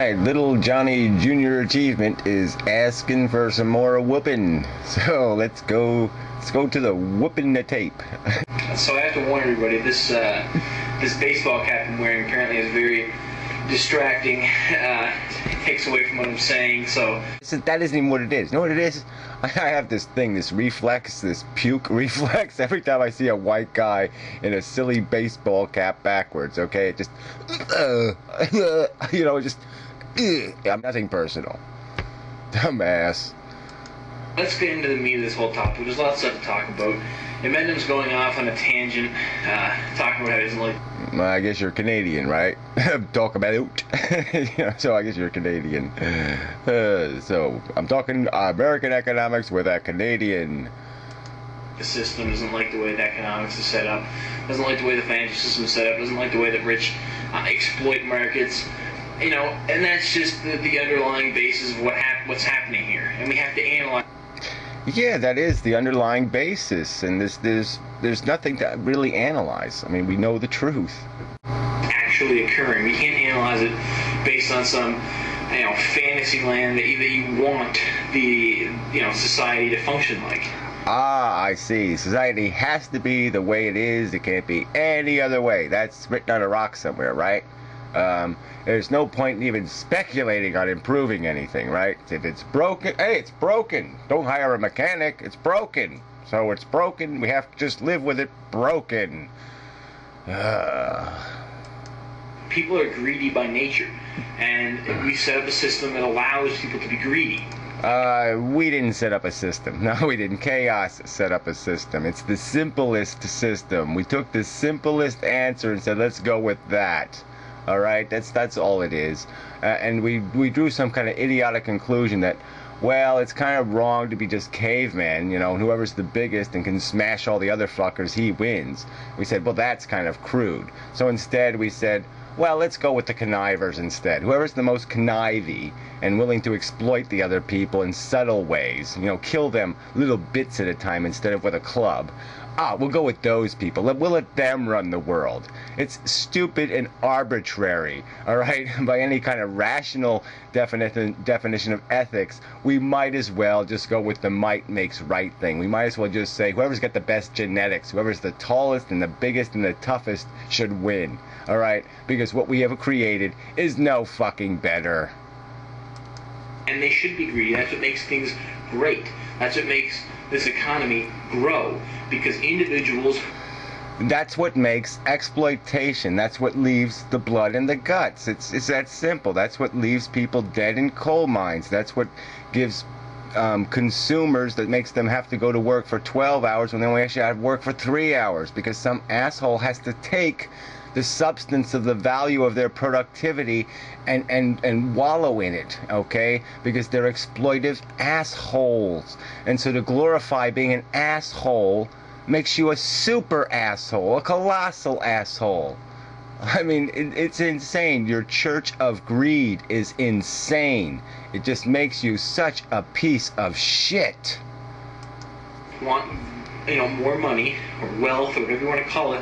Right, little Johnny Jr. Achievement is asking for some more whooping. So let's go to the whooping the tape. So I have to warn everybody, this baseball cap I'm wearing apparently is very distracting. It takes away from what I'm saying, so... That isn't even what it is. You know what it is? I have this thing, this reflex, this puke reflex, every time I see a white guy in a silly baseball cap backwards, okay? It just... you know, just... I'm nothing personal. Dumbass. Let's get into the meat of this whole topic. There's lots of stuff to talk about. Amendum's going off on a tangent, talking about how he doesn't like... Well, I guess you're Canadian, right? Talk about it. Yeah, so I guess you're Canadian. So I'm talking American economics with a Canadian. The system doesn't like the way that economics is set up, doesn't like the way the financial system is set up, doesn't like the way that rich exploit markets. You know, and that's just the underlying basis of what's happening here, and we have to analyze. Yeah, that is the underlying basis, and there's nothing to really analyze. I mean, we know the truth. Actually occurring. We can't analyze it based on some, fantasy land that you want the, society to function like. Ah, I see. Society has to be the way it is. It can't be any other way. That's written on a rock somewhere, right? There's no point in even speculating on improving anything, right? If it's broken, hey, it's broken. Don't hire a mechanic. It's broken. So it's broken. We have to just live with it broken. People are greedy by nature, and we set up a system that allows people to be greedy. We didn't set up a system. No, we didn't. Chaos set up a system. It's the simplest system. We took the simplest answer and said, let's go with that. All right, that's all it is, and we drew some kind of idiotic conclusion that, well, it's kind of wrong to be just caveman, and whoever's the biggest and can smash all the other fuckers, he wins. We said, well, that's kind of crude. So instead we said, well, let's go with the connivers instead. Whoever's the most connivey and willing to exploit the other people in subtle ways, kill them little bits at a time instead of with a club. We'll go with those people. We'll let them run the world. It's stupid and arbitrary, all right? By any kind of rational definition of ethics, we might as well just go with the might makes right thing. We might as well just say whoever's got the best genetics, whoever's the tallest and the biggest and the toughest should win, all right? Because what we have created is no fucking better. And they should be greedy. That's what makes things great. That's what makes this economy grow, because individuals... That's what makes exploitation. That's what leaves the blood in the guts. It's that simple. That's what leaves people dead in coal mines. That's what gives consumers, that makes them have to go to work for 12 hours when they only actually have to work for 3 hours, because some asshole has to take the substance of the value of their productivity and wallow in it, okay? Because they're exploitive assholes. And so to glorify being an asshole makes you a super asshole, a colossal asshole. I mean, it's insane. Your church of greed is insane. It just makes you such a piece of shit. Want, more money, or wealth, or whatever you want to call it,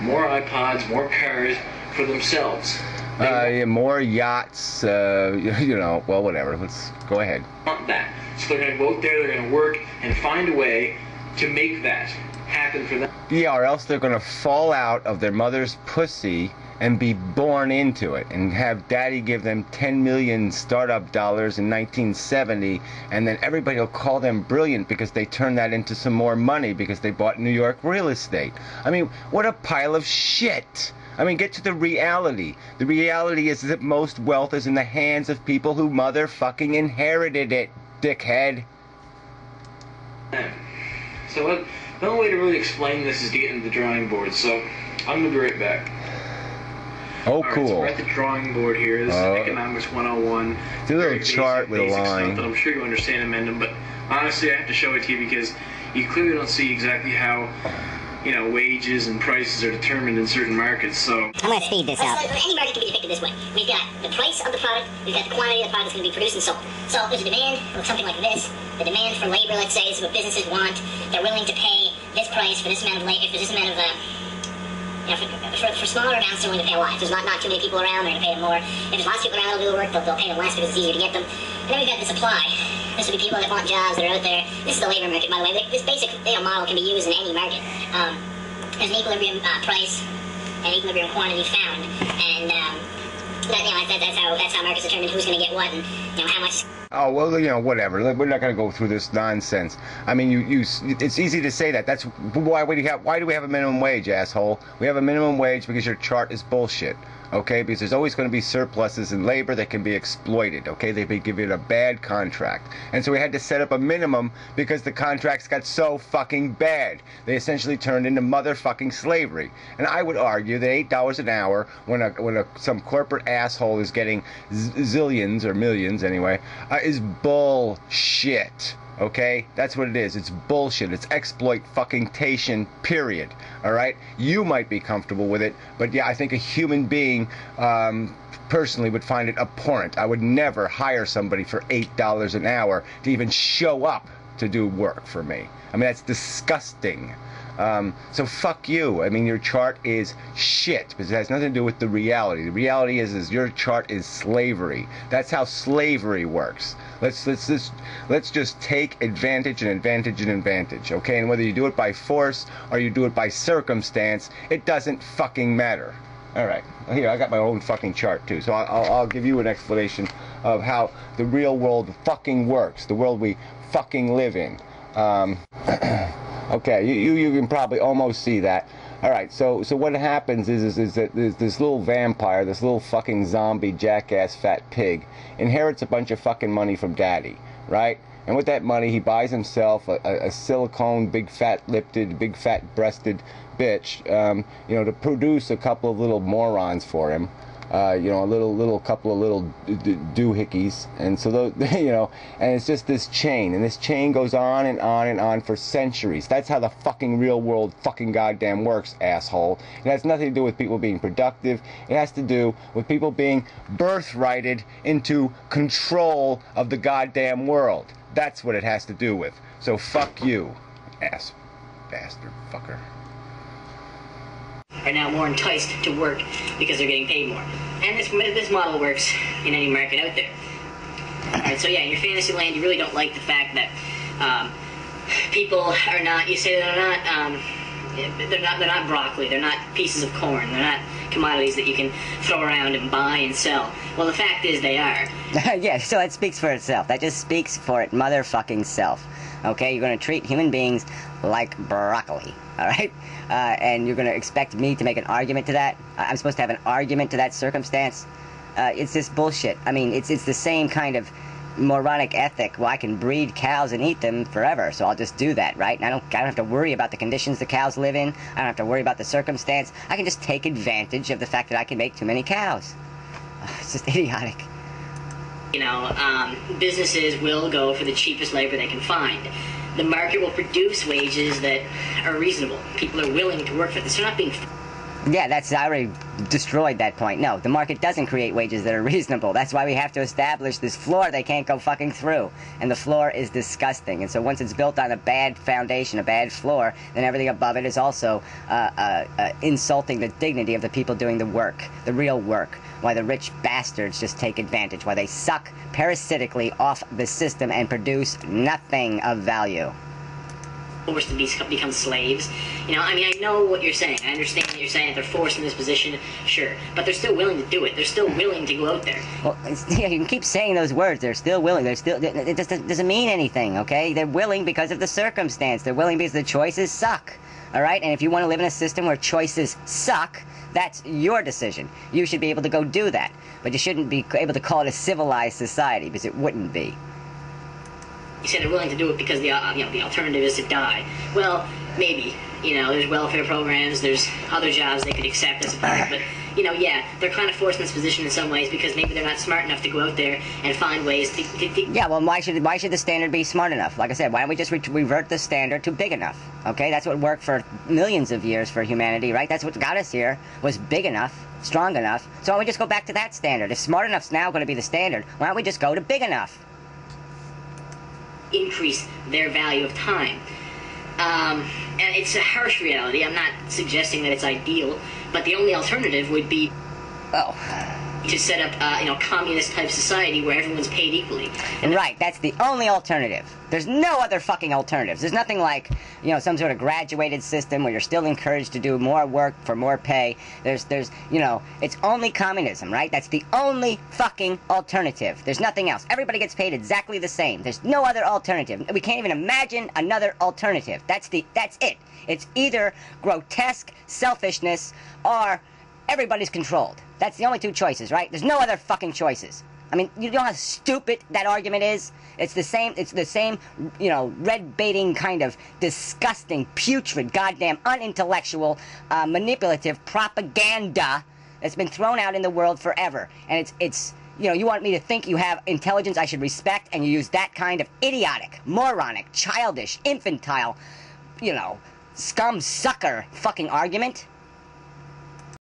more iPods, more cars for themselves. More yachts, well, whatever. Let's go ahead. Want that. So they're going to go out there, they're going to work and find a way to make that happen for them. Yeah, or else they're going to fall out of their mother's pussy and be born into it, and have daddy give them 10 million startup dollars in 1970, and then everybody will call them brilliant because they turned that into some more money because they bought New York real estate. I mean, what a pile of shit. I mean, get to the reality. The reality is that most wealth is in the hands of people who motherfucking inherited it, dickhead. So the only way to really explain this is to get into the drawing board, so I'm going to be right back. Oh, right, cool. So we're at the drawing board here. This is Economics 101. It's a little chart with a line. That I'm sure you understand, Amendum, but honestly, I have to show it to you because you clearly don't see exactly how, wages and prices are determined in certain markets, so... I'm going to speed this up. Any market can be depicted this way. We've got the price of the product, we've got the quantity of the product that's going to be produced and sold. So there's a demand for something like this. The demand for labor, let's say, is what businesses want. They're willing to pay this price for this amount of labor, for this amount of You know, for smaller amounts, they're willing to pay a lot. If there's not too many people around, they're going to pay them more. If there's lots of people around that'll do the work, they'll pay them less because it's easier to get them. And then we've got the supply. This would be people that want jobs that are out there. This is the labor market, by the way. This basic model can be used in any market. There's an equilibrium price and equilibrium quantity found, and that's how markets determine who's going to get what and how much. Oh, well, whatever. We're not going to go through this nonsense. I mean, it's easy to say that. That's why do we have a minimum wage, asshole? We have a minimum wage because your chart is bullshit. Okay, because there's always going to be surpluses in labor that can be exploited. Okay, they've been given a bad contract, and so we had to set up a minimum because the contracts got so fucking bad. They essentially turned into motherfucking slavery. And I would argue that $8 an hour, when some corporate asshole is getting zillions or millions anyway, is bullshit. Okay? That's what it is. It's bullshit. It's exploit fucking-tation, period. Alright? You might be comfortable with it, but yeah, I think a human being, personally, would find it abhorrent. I would never hire somebody for $8 an hour to even show up to do work for me. I mean, that's disgusting. So fuck you. I mean, your chart is shit, because it has nothing to do with the reality. The reality is your chart is slavery. That's how slavery works. Let's just take advantage and advantage and advantage, okay? And whether you do it by force or you do it by circumstance, it doesn't fucking matter. All right, here, I got my own fucking chart too, so I'll give you an explanation of how the real world fucking works, the world we fucking live in. Okay, you can probably almost see that. All right, so what happens is that this little vampire, this little fucking zombie jackass fat pig, inherits a bunch of fucking money from daddy, right? And with that money, he buys himself a silicone, big fat breasted bitch, to produce a couple of little morons for him. A couple of little doohickeys, and so those, and it's just this chain, and this chain goes on and on and on for centuries. That's how the fucking real world fucking goddamn works, asshole. It has nothing to do with people being productive. It has to do with people being birthrighted into control of the goddamn world. That's what it has to do with. So fuck you, ass bastard fucker. Are now more enticed to work because they're getting paid more. And this model works in any market out there. Alright, so yeah, in your fantasy land, you really don't like the fact that people are not, you say they're not broccoli, they're not pieces of corn, they're not commodities that you can throw around and buy and sell. Well, the fact is they are. Yeah, so that speaks for itself. That just speaks for it motherfucking self. Okay, you're going to treat human beings like broccoli, alright? And you're going to expect me to make an argument to that? I'm supposed to have an argument to that circumstance? It's just bullshit. I mean, it's the same kind of moronic ethic. Well, I can breed cows and eat them forever, so I'll just do that, right? And I don't have to worry about the conditions the cows live in. I don't have to worry about the circumstance. I can just take advantage of the fact that I can make too many cows. It's just idiotic. Businesses will go for the cheapest labor they can find. The market will produce wages that are reasonable. People are willing to work for this. They're not being... Yeah, I already destroyed that point. No, the market doesn't create wages that are reasonable. That's why we have to establish this floor they can't go fucking through. And the floor is disgusting. And so once it's built on a bad foundation, a bad floor, then everything above it is also insulting the dignity of the people doing the work, the real work. Why the rich bastards just take advantage. Why they suck parasitically off the system and produce nothing of value. Forced to become slaves. I know what you're saying. I understand what you're saying. They're forced in this position, sure. But they're still willing to do it. They're still willing to go out there. Well, yeah, you can keep saying those words. They're still willing. It doesn't mean anything, okay? They're willing because of the circumstance. They're willing because the choices suck. All right? And if you want to live in a system where choices suck, that's your decision. You should be able to go do that. But you shouldn't be able to call it a civilized society, because it wouldn't be. You said they're willing to do it because the alternative is to die. Well, maybe. There's welfare programs, there's other jobs they could accept as a part, but, yeah, they're kind of forced in this position in some ways because maybe they're not smart enough to go out there and find ways to... Yeah, well, why should the standard be smart enough? Like I said, why don't we just revert the standard to big enough? Okay, that's what worked for millions of years for humanity, right? That's what got us here, was big enough, strong enough. So why don't we just go back to that standard? If smart enough's now going to be the standard, why don't we just go to big enough? Increase their value of time. And it's a harsh reality. I'm not suggesting that it's ideal, but the only alternative would be to set up, communist-type society where everyone's paid equally. And right, that's the only alternative. There's no other fucking alternatives. There's nothing like, some sort of graduated system where you're still encouraged to do more work for more pay. There's, it's only communism, right? That's the only fucking alternative. There's nothing else. Everybody gets paid exactly the same. There's no other alternative. We can't even imagine another alternative. That's it. It's either grotesque selfishness or everybody's controlled. That's the only two choices, right? There's no other fucking choices. I mean, you know how stupid that argument is? It's the same, red-baiting kind of disgusting, putrid, goddamn unintellectual, manipulative propaganda that's been thrown out in the world forever. And it's you want me to think you have intelligence I should respect, and you use that kind of idiotic, moronic, childish, infantile, scum sucker fucking argument?